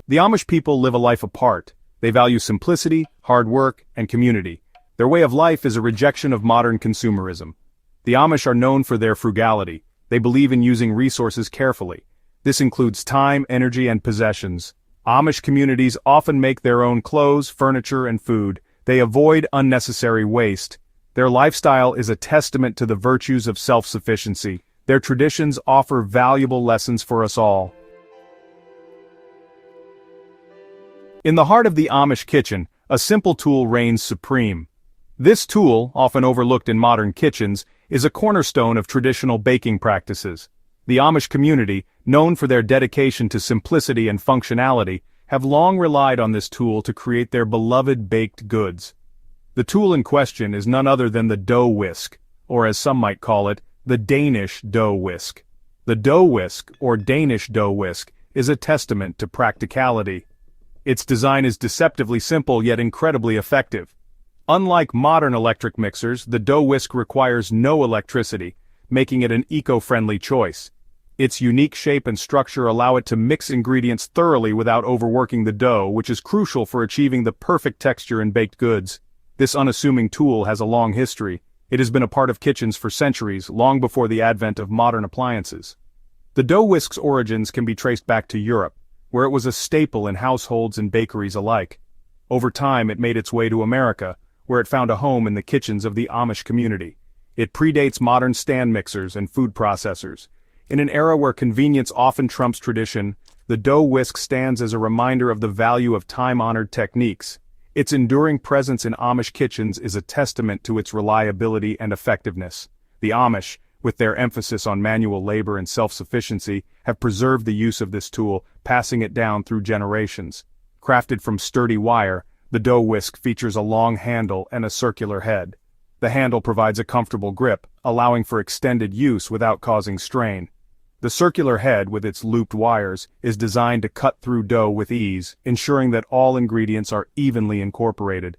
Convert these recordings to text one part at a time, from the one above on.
The Amish people live a life apart. They value simplicity, hard work, and community. Their way of life is a rejection of modern consumerism. The Amish are known for their frugality. They believe in using resources carefully. This includes time, energy, and possessions. Amish communities often make their own clothes, furniture, and food. They avoid unnecessary waste. Their lifestyle is a testament to the virtues of self-sufficiency. Their traditions offer valuable lessons for us all. In the heart of the Amish kitchen, a simple tool reigns supreme. This tool, often overlooked in modern kitchens, is a cornerstone of traditional baking practices. The Amish community, known for their dedication to simplicity and functionality, have long relied on this tool to create their beloved baked goods. The tool in question is none other than the dough whisk, or as some might call it, the Danish dough whisk. The dough whisk, or Danish dough whisk, is a testament to practicality. Its design is deceptively simple yet incredibly effective. Unlike modern electric mixers, the dough whisk requires no electricity, making it an eco-friendly choice. Its unique shape and structure allow it to mix ingredients thoroughly without overworking the dough, which is crucial for achieving the perfect texture in baked goods. This unassuming tool has a long history. It has been a part of kitchens for centuries, long before the advent of modern appliances. The dough whisk's origins can be traced back to Europe, where it was a staple in households and bakeries alike. Over time, it made its way to America, where it found a home in the kitchens of the Amish community. It predates modern stand mixers and food processors. In an era where convenience often trumps tradition, the dough whisk stands as a reminder of the value of time-honored techniques. Its enduring presence in Amish kitchens is a testament to its reliability and effectiveness. The Amish, with their emphasis on manual labor and self-sufficiency, have preserved the use of this tool, passing it down through generations. Crafted from sturdy wire, the dough whisk features a long handle and a circular head. The handle provides a comfortable grip, allowing for extended use without causing strain. The circular head, with its looped wires, is designed to cut through dough with ease, ensuring that all ingredients are evenly incorporated.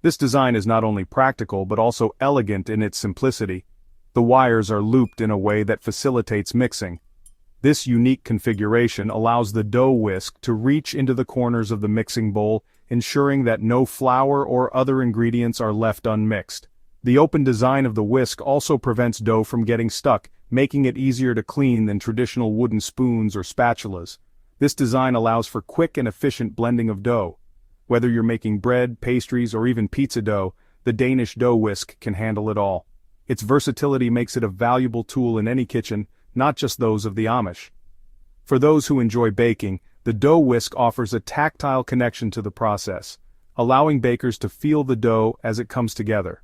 This design is not only practical but also elegant in its simplicity. The wires are looped in a way that facilitates mixing. This unique configuration allows the dough whisk to reach into the corners of the mixing bowl, ensuring that no flour or other ingredients are left unmixed. The open design of the whisk also prevents dough from getting stuck, making it easier to clean than traditional wooden spoons or spatulas. This design allows for quick and efficient blending of dough. Whether you're making bread, pastries, or even pizza dough, the Danish dough whisk can handle it all. Its versatility makes it a valuable tool in any kitchen, not just those of the Amish. For those who enjoy baking, the dough whisk offers a tactile connection to the process, allowing bakers to feel the dough as it comes together.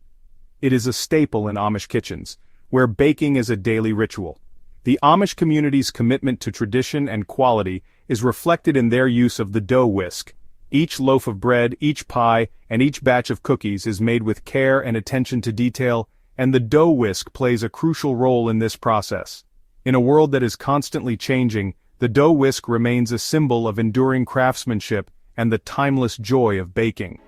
It is a staple in Amish kitchens, where baking is a daily ritual. The Amish community's commitment to tradition and quality is reflected in their use of the dough whisk. Each loaf of bread, each pie, and each batch of cookies is made with care and attention to detail, and the dough whisk plays a crucial role in this process. In a world that is constantly changing, the dough whisk remains a symbol of enduring craftsmanship and the timeless joy of baking.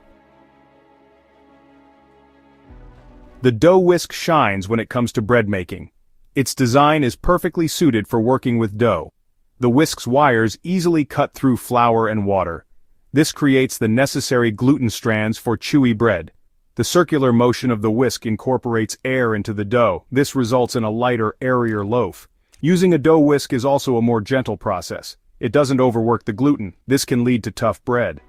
The dough whisk shines when it comes to bread making. Its design is perfectly suited for working with dough. The whisk's wires easily cut through flour and water. This creates the necessary gluten strands for chewy bread. The circular motion of the whisk incorporates air into the dough. This results in a lighter, airier loaf. Using a dough whisk is also a more gentle process. It doesn't overwork the gluten. This can lead to tough bread.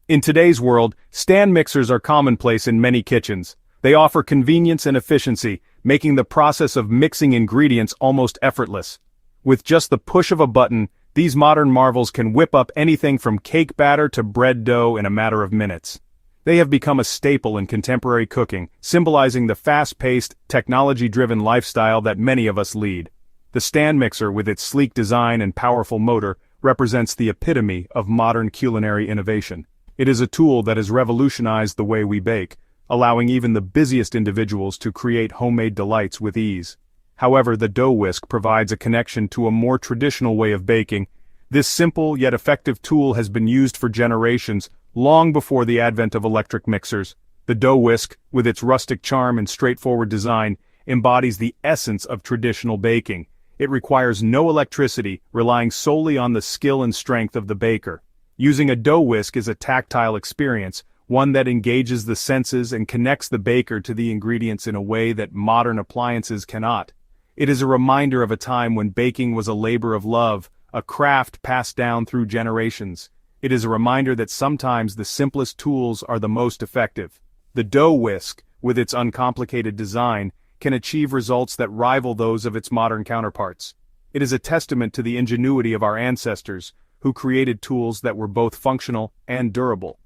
In today's world, stand mixers are commonplace in many kitchens. They offer convenience and efficiency, making the process of mixing ingredients almost effortless. With just the push of a button, these modern marvels can whip up anything from cake batter to bread dough in a matter of minutes. They have become a staple in contemporary cooking, symbolizing the fast-paced, technology-driven lifestyle that many of us lead. The stand mixer, with its sleek design and powerful motor, represents the epitome of modern culinary innovation. It is a tool that has revolutionized the way we bake, allowing even the busiest individuals to create homemade delights with ease. However, the dough whisk provides a connection to a more traditional way of baking. This simple yet effective tool has been used for generations, long before the advent of electric mixers. The dough whisk, with its rustic charm and straightforward design, embodies the essence of traditional baking. It requires no electricity, relying solely on the skill and strength of the baker. Using a dough whisk is a tactile experience, one that engages the senses and connects the baker to the ingredients in a way that modern appliances cannot. It is a reminder of a time when baking was a labor of love, a craft passed down through generations. It is a reminder that sometimes the simplest tools are the most effective. The dough whisk, with its uncomplicated design, can achieve results that rival those of its modern counterparts. It is a testament to the ingenuity of our ancestors, who created tools that were both functional and durable.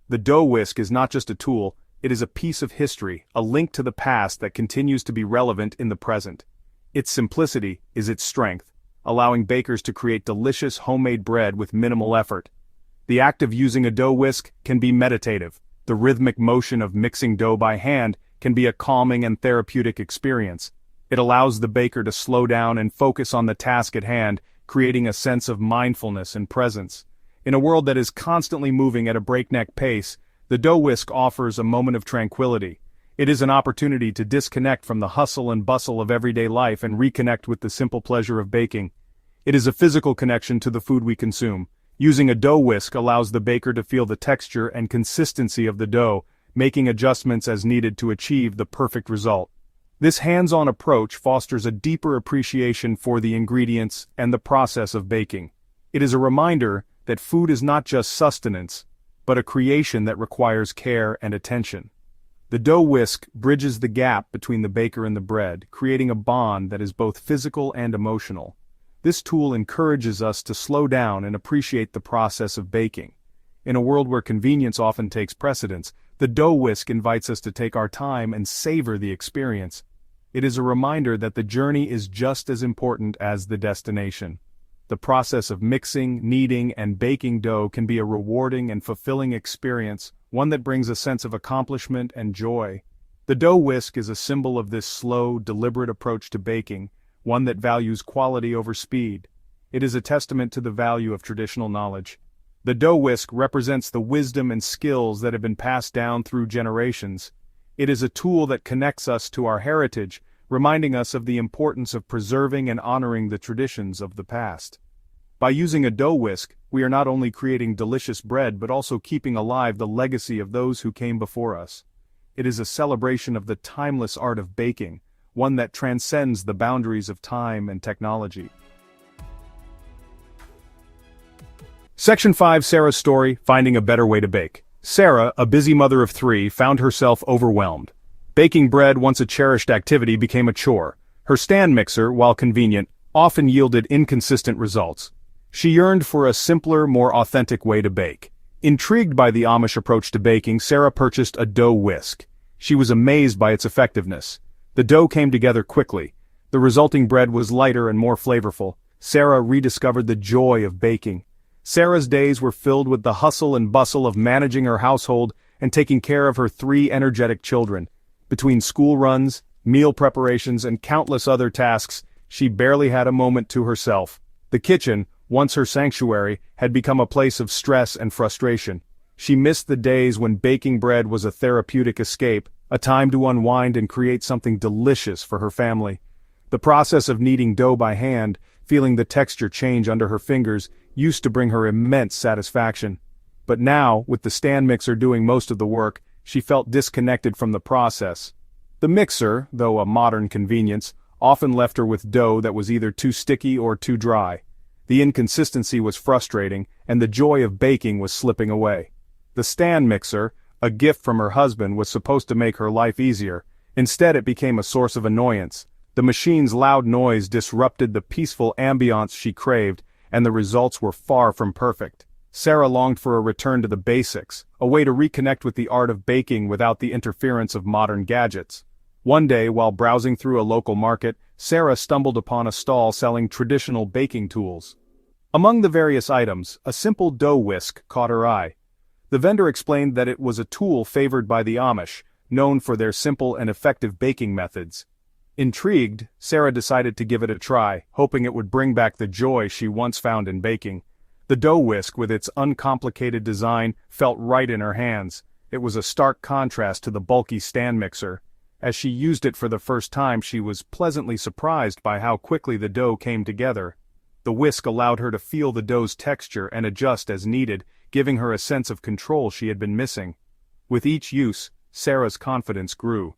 The dough whisk is not just a tool, it is a piece of history, a link to the past that continues to be relevant in the present. Its simplicity is its strength, allowing bakers to create delicious homemade bread with minimal effort. The act of using a dough whisk can be meditative. The rhythmic motion of mixing dough by hand can be a calming and therapeutic experience. It allows the baker to slow down and focus on the task at hand, creating a sense of mindfulness and presence. In a world that is constantly moving at a breakneck pace, the dough whisk offers a moment of tranquility. It is an opportunity to disconnect from the hustle and bustle of everyday life and reconnect with the simple pleasure of baking. It is a physical connection to the food we consume. Using a dough whisk allows the baker to feel the texture and consistency of the dough, making adjustments as needed to achieve the perfect result. This hands-on approach fosters a deeper appreciation for the ingredients and the process of baking. It is a reminder that food is not just sustenance, but a creation that requires care and attention. The dough whisk bridges the gap between the baker and the bread, creating a bond that is both physical and emotional. This tool encourages us to slow down and appreciate the process of baking. In a world where convenience often takes precedence, the dough whisk invites us to take our time and savor the experience. It is a reminder that the journey is just as important as the destination. The process of mixing, kneading, and baking dough can be a rewarding and fulfilling experience, one that brings a sense of accomplishment and joy. The dough whisk is a symbol of this slow, deliberate approach to baking, one that values quality over speed. It is a testament to the value of traditional knowledge. The dough whisk represents the wisdom and skills that have been passed down through generations. It is a tool that connects us to our heritage, reminding us of the importance of preserving and honoring the traditions of the past. By using a dough whisk, we are not only creating delicious bread but also keeping alive the legacy of those who came before us. It is a celebration of the timeless art of baking, one that transcends the boundaries of time and technology. Section 5. Sarah's story, finding a better way to bake. Sarah, a busy mother of 3, found herself overwhelmed. Baking bread, once a cherished activity, became a chore. Her stand mixer, while convenient, often yielded inconsistent results. She yearned for a simpler, more authentic way to bake. Intrigued by the Amish approach to baking, Sarah purchased a dough whisk. She was amazed by its effectiveness. The dough came together quickly. The resulting bread was lighter and more flavorful. Sarah rediscovered the joy of baking. Sarah's days were filled with the hustle and bustle of managing her household and taking care of her 3 energetic children. Between school runs, meal preparations, and countless other tasks, she barely had a moment to herself. The kitchen, once her sanctuary, had become a place of stress and frustration. She missed the days when baking bread was a therapeutic escape, a time to unwind and create something delicious for her family. The process of kneading dough by hand, feeling the texture change under her fingers, used to bring her immense satisfaction. But now, with the stand mixer doing most of the work, she felt disconnected from the process. The mixer, though a modern convenience, often left her with dough that was either too sticky or too dry. The inconsistency was frustrating, and the joy of baking was slipping away. The stand mixer, a gift from her husband, was supposed to make her life easier. Instead, it became a source of annoyance. The machine's loud noise disrupted the peaceful ambiance she craved, and the results were far from perfect. Sarah longed for a return to the basics, a way to reconnect with the art of baking without the interference of modern gadgets. One day, while browsing through a local market, Sarah stumbled upon a stall selling traditional baking tools. Among the various items, a simple dough whisk caught her eye. The vendor explained that it was a tool favored by the Amish, known for their simple and effective baking methods. Intrigued, Sarah decided to give it a try, hoping it would bring back the joy she once found in baking. The dough whisk, with its uncomplicated design, felt right in her hands. It was a stark contrast to the bulky stand mixer. As she used it for the first time, she was pleasantly surprised by how quickly the dough came together. The whisk allowed her to feel the dough's texture and adjust as needed, giving her a sense of control she had been missing. With each use, Sarah's confidence grew.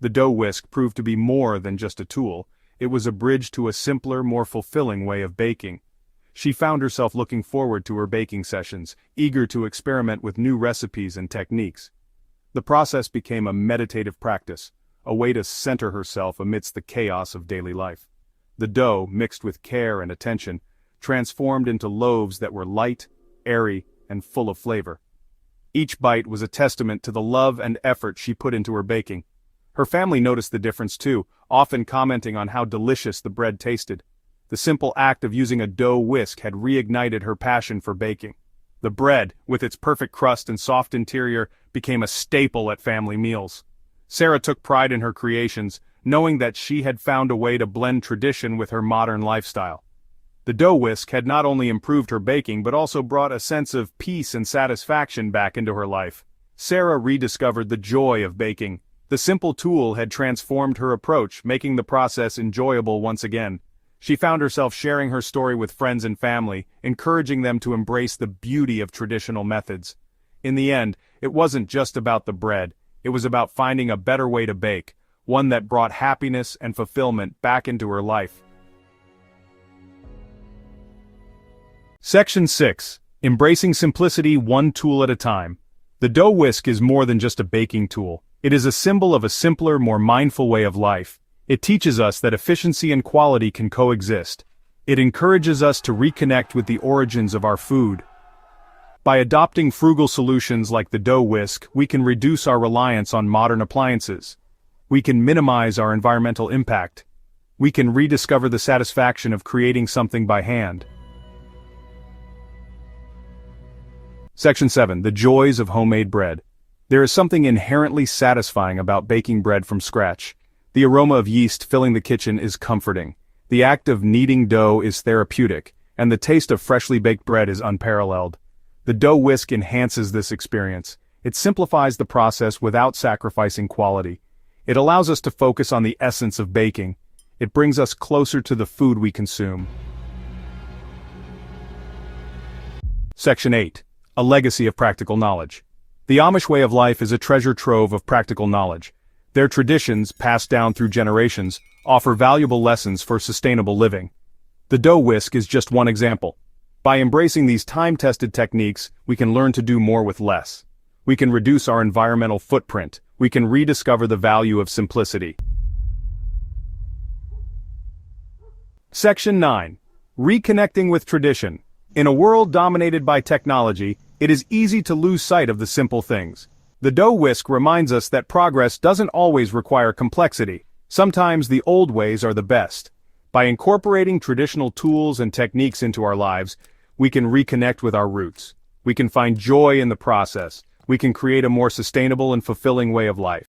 The dough whisk proved to be more than just a tool. It was a bridge to a simpler, more fulfilling way of baking. She found herself looking forward to her baking sessions, eager to experiment with new recipes and techniques. The process became a meditative practice, a way to center herself amidst the chaos of daily life. The dough, mixed with care and attention, transformed into loaves that were light, airy, and full of flavor. Each bite was a testament to the love and effort she put into her baking. Her family noticed the difference too, often commenting on how delicious the bread tasted. The simple act of using a dough whisk had reignited her passion for baking. The bread, with its perfect crust and soft interior, became a staple at family meals. Sarah took pride in her creations, knowing that she had found a way to blend tradition with her modern lifestyle. The dough whisk had not only improved her baking but also brought a sense of peace and satisfaction back into her life. Sarah rediscovered the joy of baking. The simple tool had transformed her approach, making the process enjoyable once again. She found herself sharing her story with friends and family, encouraging them to embrace the beauty of traditional methods. In the end, it wasn't just about the bread, it was about finding a better way to bake, one that brought happiness and fulfillment back into her life. Section 6. Embracing simplicity one tool at a time. The dough whisk is more than just a baking tool. It is a symbol of a simpler, more mindful way of life. It teaches us that efficiency and quality can coexist. It encourages us to reconnect with the origins of our food. By adopting frugal solutions like the dough whisk, we can reduce our reliance on modern appliances. We can minimize our environmental impact. We can rediscover the satisfaction of creating something by hand. Section 7. The joys of homemade bread. There is something inherently satisfying about baking bread from scratch. The aroma of yeast filling the kitchen is comforting. The act of kneading dough is therapeutic, and the taste of freshly baked bread is unparalleled. The dough whisk enhances this experience. It simplifies the process without sacrificing quality. It allows us to focus on the essence of baking. It brings us closer to the food we consume. Section 8. A legacy of practical knowledge. The Amish way of life is a treasure trove of practical knowledge. Their traditions, passed down through generations, offer valuable lessons for sustainable living. The dough whisk is just one example. By embracing these time-tested techniques, we can learn to do more with less. We can reduce our environmental footprint. We can rediscover the value of simplicity. Section 9. Reconnecting with tradition. In a world dominated by technology, it is easy to lose sight of the simple things. The dough whisk reminds us that progress doesn't always require complexity. Sometimes the old ways are the best. By incorporating traditional tools and techniques into our lives, we can reconnect with our roots. We can find joy in the process. We can create a more sustainable and fulfilling way of life.